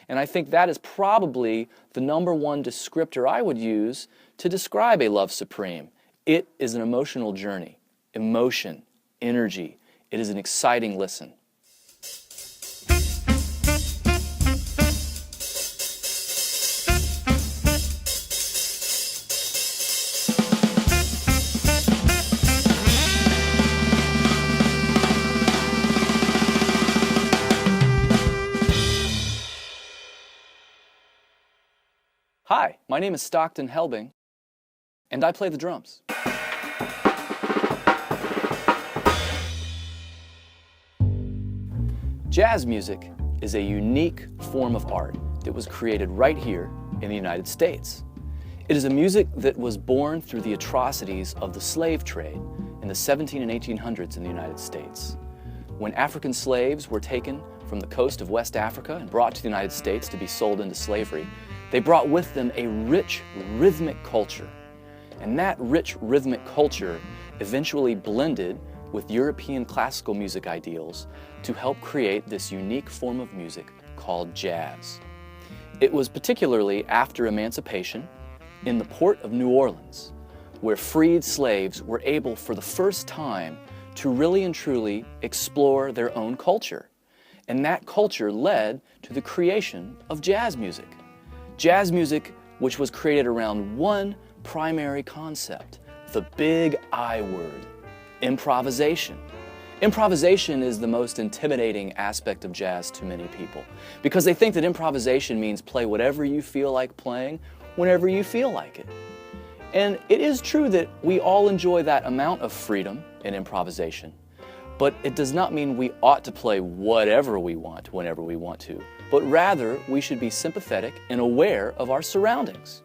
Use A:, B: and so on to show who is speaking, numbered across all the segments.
A: And I think that is probably the #1 descriptor I would use to describe a love supreme. It is an emotional journey, emotion, energy. It is an exciting listen. Hi, my name is Stockton Helbing, and I play the drums. Jazz music is a unique form of art that was created right here in the United States. It is a music that was born through the atrocities of the slave trade in the 1700s and 1800s in the United States. When African slaves were taken from the coast of West Africa and brought to the United States to be sold into slavery, they brought with them a rich rhythmic culture. And that rich rhythmic culture eventually blended with European classical music ideals to help create this unique form of music called jazz. It was particularly after emancipation in the port of New Orleans, where freed slaves were able for the first time to really and truly explore their own culture. And that culture led to the creation of jazz music. Jazz music, which was created around one primary concept, the big I word, improvisation. Improvisation is the most intimidating aspect of jazz to many people because they think that improvisation means play whatever you feel like playing whenever you feel like it. And it is true that we all enjoy that amount of freedom in improvisation, but it does not mean we ought to play whatever we want whenever we want to, but rather we should be sympathetic and aware of our surroundings.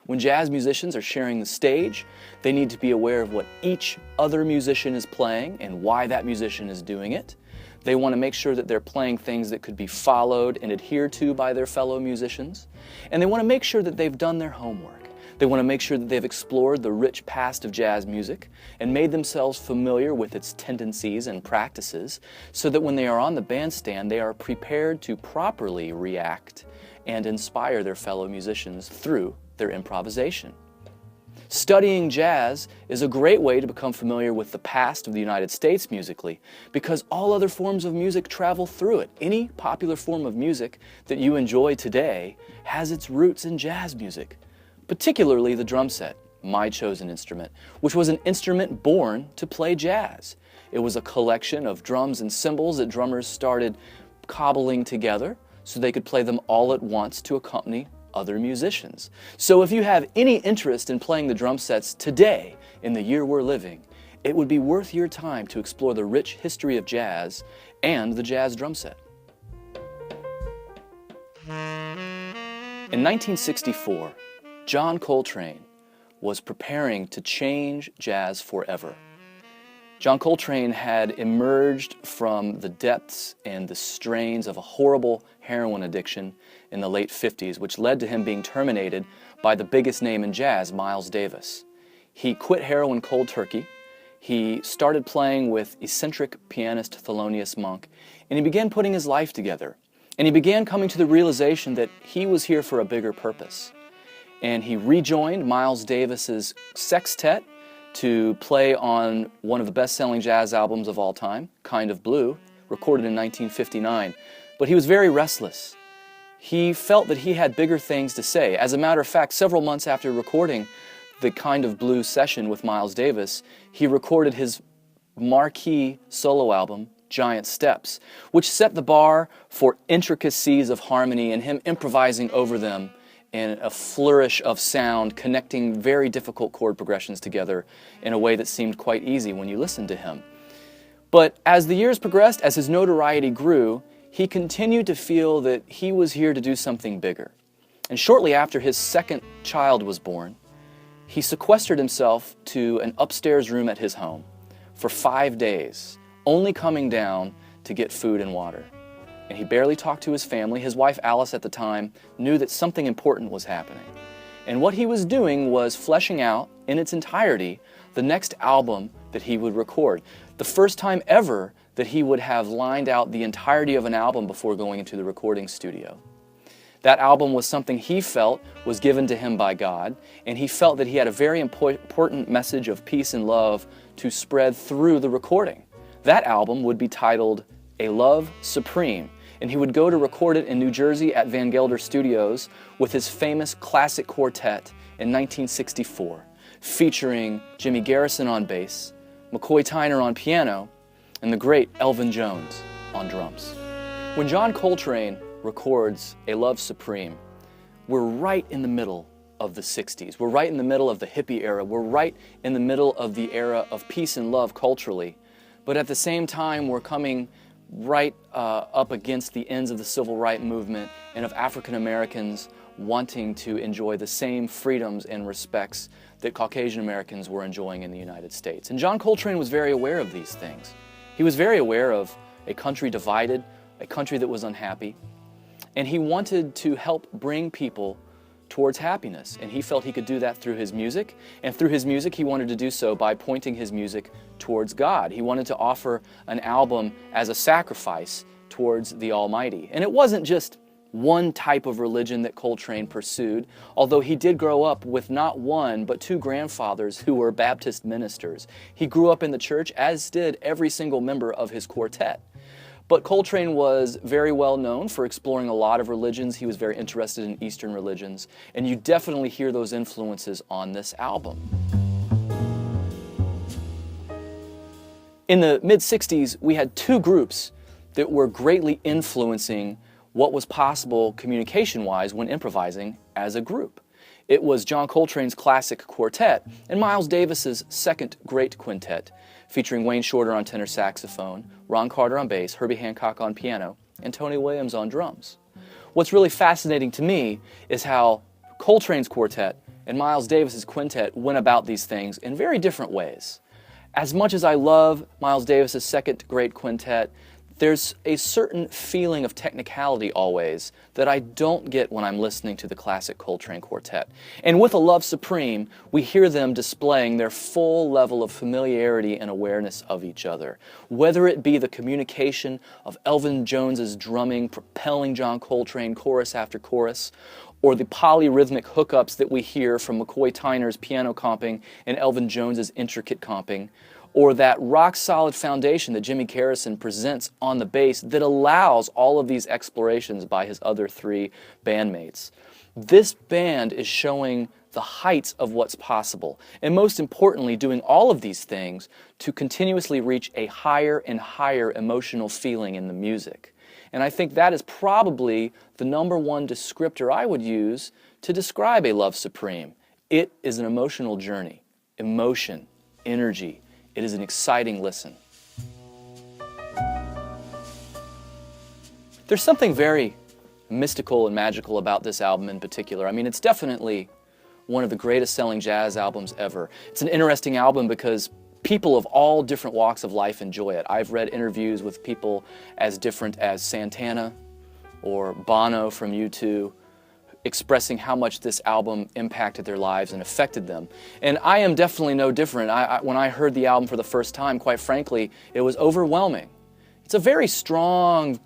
A: When jazz musicians are sharing the stage, they need to be aware of what each other musician is playing and why that musician is doing it. They want to make sure that they're playing things that could be followed and adhered to by their fellow musicians. And they want to make sure that they've done their homework. They want to make sure that they've explored the rich past of jazz music and made themselves familiar with its tendencies and practices so that when they are on the bandstand, they are prepared to properly react and inspire their fellow musicians through their improvisation. Studying jazz is a great way to become familiar with the past of the United States musically because all other forms of music travel through it. Any popular form of music that you enjoy today has its roots in jazz music. Particularly the drum set, my chosen instrument, which was an instrument born to play jazz. It was a collection of drums and cymbals that drummers started cobbling together so they could play them all at once to accompany other musicians. So if you have any interest in playing the drum sets today, in the year we're living, it would be worth your time to explore the rich history of jazz and the jazz drum set. In 1964, John Coltrane was preparing to change jazz forever. John Coltrane had emerged from the depths and the strains of a horrible heroin addiction in the late 50s, which led to him being terminated by the biggest name in jazz, Miles Davis. He quit heroin cold turkey. He started playing with eccentric pianist Thelonious Monk, and he began putting his life together. And he began coming to the realization that he was here for a bigger purpose. And he rejoined Miles Davis's sextet to play on one of the best-selling jazz albums of all time, Kind of Blue, recorded in 1959. But he was very restless. He felt that he had bigger things to say. As a matter of fact, several months after recording the Kind of Blue session with Miles Davis, he recorded his marquee solo album, Giant Steps, which set the bar for intricacies of harmony and him improvising over them in a flourish of sound, connecting very difficult chord progressions together in a way that seemed quite easy when you listened to him. But as the years progressed, as his notoriety grew, he continued to feel that he was here to do something bigger. And shortly after his second child was born, he sequestered himself to an upstairs room at his home for 5 days, only coming down to get food and water. And he barely talked to his family. His wife, Alice, at the time, knew that something important was happening. And what he was doing was fleshing out, in its entirety, the next album that he would record. The first time ever that he would have lined out the entirety of an album before going into the recording studio. That album was something he felt was given to him by God, and he felt that he had a very important message of peace and love to spread through the recording. That album would be titled A Love Supreme, and he would go to record it in New Jersey at Van Gelder Studios with his famous classic quartet in 1964, featuring Jimmy Garrison on bass, McCoy Tyner on piano, and the great Elvin Jones on drums. When John Coltrane records A Love Supreme, we're right in the middle of the 60s. We're right in the middle of the hippie era. We're right in the middle of the era of peace and love culturally. But at the same time, we're coming right up against the ends of the civil rights movement and of African Americans wanting to enjoy the same freedoms and respects that Caucasian Americans were enjoying in the United States. And John Coltrane was very aware of these things. He was very aware of a country divided, a country that was unhappy, and he wanted to help bring people towards happiness. And he felt he could do that through his music. And through his music, he wanted to do so by pointing his music towards God. He wanted to offer an album as a sacrifice towards the Almighty. And it wasn't just one type of religion that Coltrane pursued, although he did grow up with not one, but two grandfathers who were Baptist ministers. He grew up in the church, as did every single member of his quartet. But Coltrane was very well known for exploring a lot of religions. He was very interested in Eastern religions, and you definitely hear those influences on this album. In the mid-60s, we had two groups that were greatly influencing what was possible communication-wise when improvising as a group. It was John Coltrane's classic quartet and Miles Davis's second great quintet, featuring Wayne Shorter on tenor saxophone, Ron Carter on bass, Herbie Hancock on piano, and Tony Williams on drums. What's really fascinating to me is how Coltrane's quartet and Miles Davis's quintet went about these things in very different ways. As much as I love Miles Davis's second great quintet, there's a certain feeling of technicality always that I don't get when I'm listening to the classic Coltrane quartet. And with A Love Supreme, we hear them displaying their full level of familiarity and awareness of each other. Whether it be the communication of Elvin Jones's drumming propelling John Coltrane chorus after chorus, or the polyrhythmic hookups that we hear from McCoy Tyner's piano comping and Elvin Jones's intricate comping, or that rock-solid foundation that Jimmy Garrison presents on the bass that allows all of these explorations by his other three bandmates. This band is showing the heights of what's possible, and most importantly, doing all of these things to continuously reach a higher and higher emotional feeling in the music. And I think that is probably the number one descriptor I would use to describe A Love Supreme. It is an emotional journey, emotion, energy. It is an exciting listen. There's something very mystical and magical about this album in particular. I mean, it's definitely one of the greatest selling jazz albums ever. It's an interesting album because people of all different walks of life enjoy it. I've read interviews with people as different as Santana or Bono from U2, expressing how much this album impacted their lives and affected them. And I am definitely no different. When I heard the album for the first time, quite frankly, it was overwhelming. It's a very strong,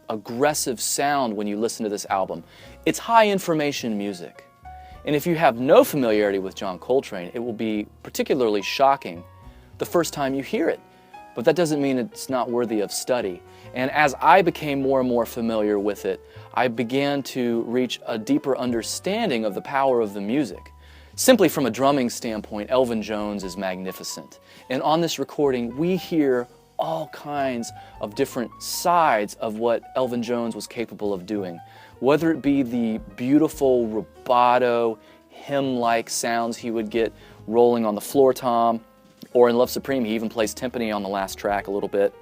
A: aggressive sound when you listen to this album. It's high information music. And if you have no familiarity with John Coltrane, it will be particularly shocking the first time you hear it. But that doesn't mean it's not worthy of study. And as I became more and more familiar with it, I began to reach a deeper understanding of the power of the music. Simply from a drumming standpoint, Elvin Jones is magnificent. And on this recording, we hear all kinds of different sides of what Elvin Jones was capable of doing. Whether it be the beautiful rubato, hymn-like sounds he would get rolling on the floor tom, or in Love Supreme, he even plays timpani on the last track a little bit,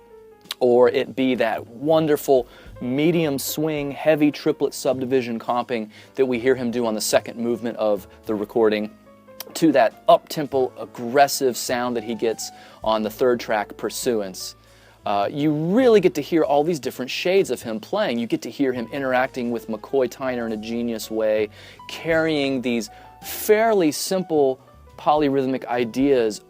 A: or it be that wonderful medium swing, heavy triplet subdivision comping that we hear him do on the second movement of the recording, to that up-tempo, aggressive sound that he gets on the third track, Pursuance. You really get to hear all these different shades of him playing. You get to hear him interacting with McCoy Tyner in a genius way, carrying these fairly simple polyrhythmic ideas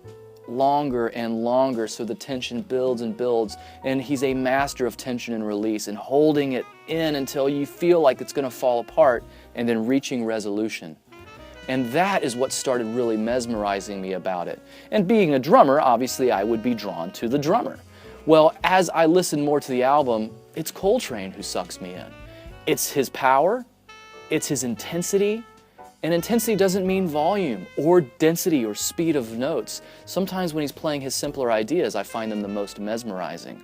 A: longer and longer so the tension builds and builds, and he's a master of tension and release and holding it in until you feel like it's going to fall apart, and then reaching resolution. And that is what started really mesmerizing me about it. And being a drummer, obviously I would be drawn to the drummer. Well, as I listen more to the album, it's Coltrane who sucks me in. It's his power, it's his intensity, and intensity doesn't mean volume or density or speed of notes. Sometimes when he's playing his simpler ideas, I find them the most mesmerizing.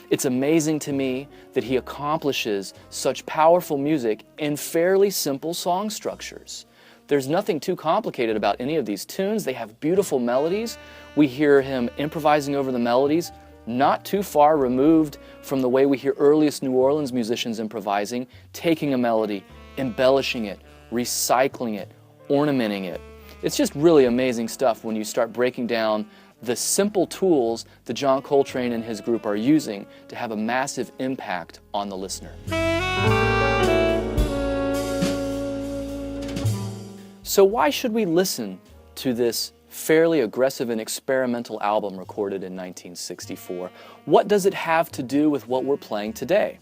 A: It's amazing to me that he accomplishes such powerful music in fairly simple song structures. There's nothing too complicated about any of these tunes. They have beautiful melodies. We hear him improvising over the melodies, not too far removed from the way we hear earliest New Orleans musicians improvising, taking a melody, embellishing it, recycling it, ornamenting it. It's just really amazing stuff when you start breaking down the simple tools that John Coltrane and his group are using to have a massive impact on the listener. So why should we listen to this fairly aggressive and experimental album recorded in 1964? What does it have to do with what we're playing today?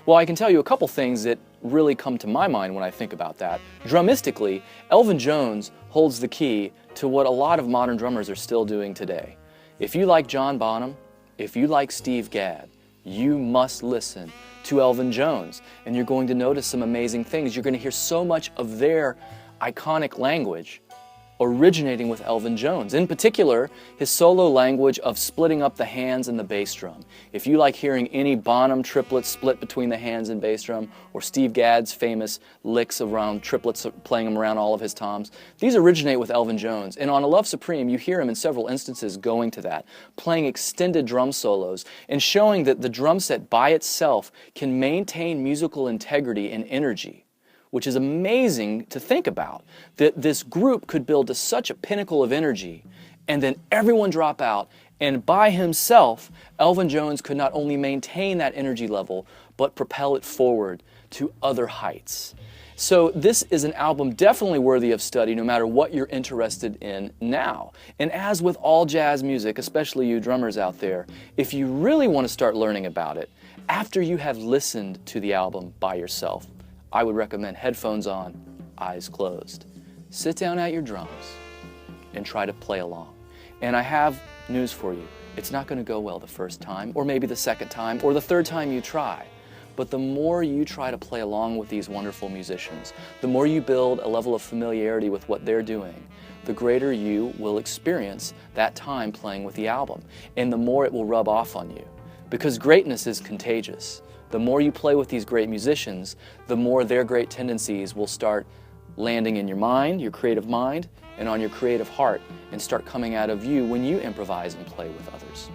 A: Well, I can tell you a couple things that really come to my mind when I think about that. Drumistically, Elvin Jones holds the key to what a lot of modern drummers are still doing today. If you like John Bonham, if you like Steve Gadd, you must listen to Elvin Jones, and you're going to notice some amazing things. You're going to hear so much of their iconic language originating with Elvin Jones. In particular, his solo language of splitting up the hands and the bass drum. If you like hearing any Bonham triplets split between the hands and bass drum, or Steve Gadd's famous licks around triplets, playing them around all of his toms, these originate with Elvin Jones. And on A Love Supreme, you hear him in several instances going to that, playing extended drum solos, and showing that the drum set by itself can maintain musical integrity and energy, which is amazing to think about, that this group could build to such a pinnacle of energy and then everyone drop out, and by himself, Elvin Jones could not only maintain that energy level, but propel it forward to other heights. So this is an album definitely worthy of study no matter what you're interested in now. And as with all jazz music, especially you drummers out there, if you really want to start learning about it, after you have listened to the album by yourself, I would recommend headphones on, eyes closed. Sit down at your drums and try to play along. And I have news for you. It's not going to go well the first time, or maybe the second time, or the third time you try. But the more you try to play along with these wonderful musicians, the more you build a level of familiarity with what they're doing, the greater you will experience that time playing with the album, and the more it will rub off on you. Because greatness is contagious. The more you play with these great musicians, the more their great tendencies will start landing in your mind, your creative mind, and on your creative heart, and start coming out of you when you improvise and play with others.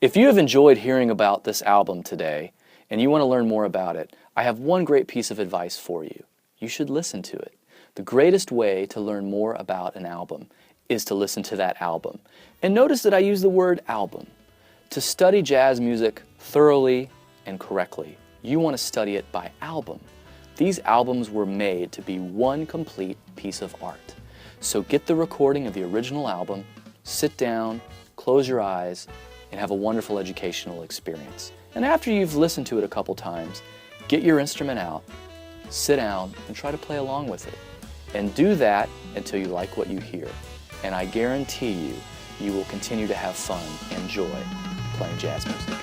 A: If you have enjoyed hearing about this album today, and you want to learn more about it, I have one great piece of advice for you. You should listen to it. The greatest way to learn more about an album is to listen to that album. And notice that I use the word album. To study jazz music thoroughly and correctly, you want to study it by album. These albums were made to be one complete piece of art. So get the recording of the original album, sit down, close your eyes, and have a wonderful educational experience. And after you've listened to it a couple times, get your instrument out, sit down, and try to play along with it. And do that until you like what you hear. And I guarantee you, you will continue to have fun and joy playing jazz music.